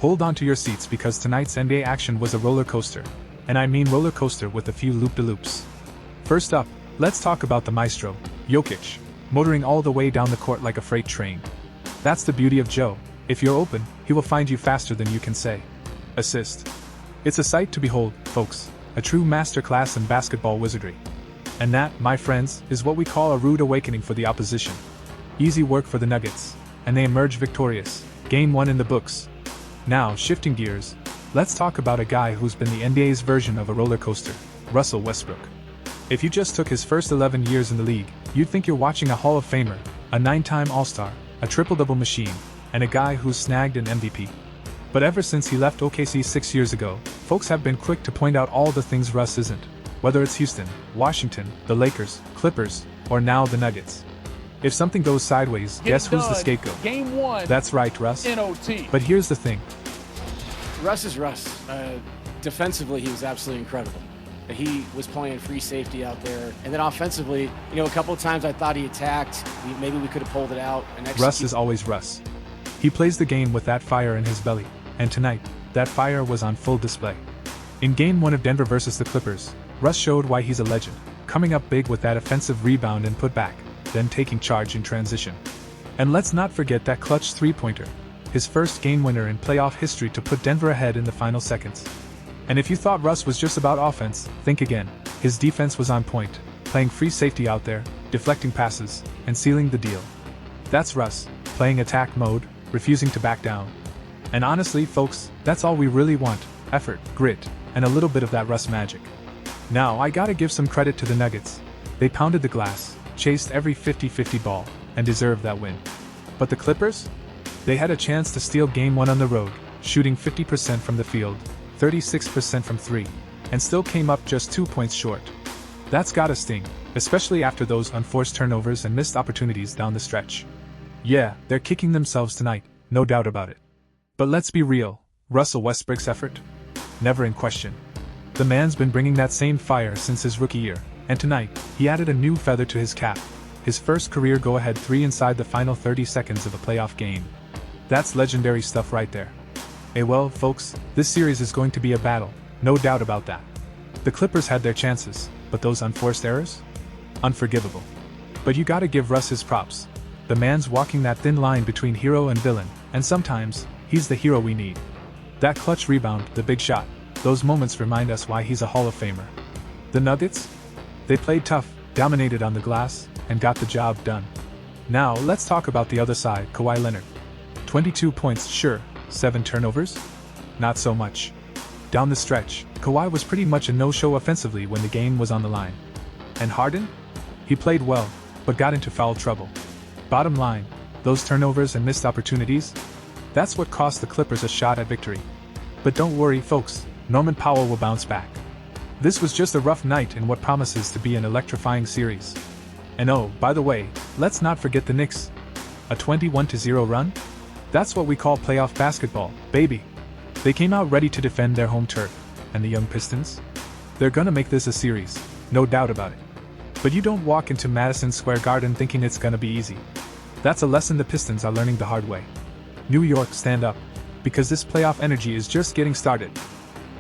Hold on to your seats because tonight's NBA action was a roller coaster. And I mean roller coaster with a few loop-de-loops. First up, let's talk about the maestro, Jokic, motoring all the way down the court like a freight train. That's the beauty of Joe. If you're open, he will find you faster than you can say. Assist. It's a sight to behold, folks, a true masterclass in basketball wizardry. And that, my friends, is what we call a rude awakening for the opposition. Easy work for the Nuggets, and they emerge victorious. Game 1 in the books. Now, shifting gears, let's talk about a guy who's been the NBA's version of a roller coaster, Russel Westbrook. If you just took his first 11 years in the league, you'd think you're watching a Hall of Famer, a 9-time All-Star, a triple-double machine, and a guy who's snagged an MVP. But ever since he left OKC 6 years ago, folks have been quick to point out all the things Russ isn't. Whether it's Houston, Washington, the Lakers, Clippers, or now the Nuggets. If something goes sideways, guess who's the scapegoat? Game 1. That's right, Russ. NOT. But here's the thing. Russ is Russ. Defensively, he was absolutely incredible. He was playing free safety out there. And then offensively, a couple of times I thought he attacked. Maybe we could have pulled it out. Russ is always Russ. He plays the game with that fire in his belly. And tonight, that fire was on full display. In Game 1 of Denver versus the Clippers, Russ showed why he's a legend, coming up big with that offensive rebound and putback, then taking charge in transition. And let's not forget that clutch three-pointer, his first game winner in playoff history to put Denver ahead in the final seconds. And if you thought Russ was just about offense, think again. His defense was on point, playing free safety out there, deflecting passes, and sealing the deal. That's Russ, playing attack mode, refusing to back down. And honestly, folks, that's all we really want: effort, grit, and a little bit of that Russ magic. Now, I gotta give some credit to the Nuggets. They pounded the glass, chased every 50-50 ball, and deserved that win. But the Clippers? They had a chance to steal Game 1 on the road, shooting 50% from the field, 36% from 3, and still came up just 2 points short. That's gotta sting, especially after those unforced turnovers and missed opportunities down the stretch. Yeah, they're kicking themselves tonight, no doubt about it. But let's be real, Russell Westbrook's effort? Never in question. The man's been bringing that same fire since his rookie year, and tonight, he added a new feather to his cap. His first career go-ahead 3 inside the final 30 seconds of a playoff game. That's legendary stuff right there. Well, folks, this series is going to be a battle, no doubt about that. The Clippers had their chances, but those unforced errors? Unforgivable. But you gotta give Russ his props. The man's walking that thin line between hero and villain, and sometimes, he's the hero we need. That clutch rebound, the big shot, those moments remind us why he's a Hall of Famer. The Nuggets? They played tough, dominated on the glass, and got the job done. Now, let's talk about the other side, Kawhi Leonard. 22 points, sure. 7 turnovers? Not so much. Down the stretch, Kawhi was pretty much a no-show offensively when the game was on the line. And Harden? He played well, but got into foul trouble. Bottom line, those turnovers and missed opportunities? That's what cost the Clippers a shot at victory. But don't worry, folks, Norman Powell will bounce back. This was just a rough night in what promises to be an electrifying series. And oh, by the way, let's not forget the Knicks. A 21-0 run? That's what we call playoff basketball, baby. They came out ready to defend their home turf, and the young Pistons? They're gonna make this a series, no doubt about it. But you don't walk into Madison Square Garden thinking it's gonna be easy. That's a lesson the Pistons are learning the hard way. New York, stand up, because this playoff energy is just getting started.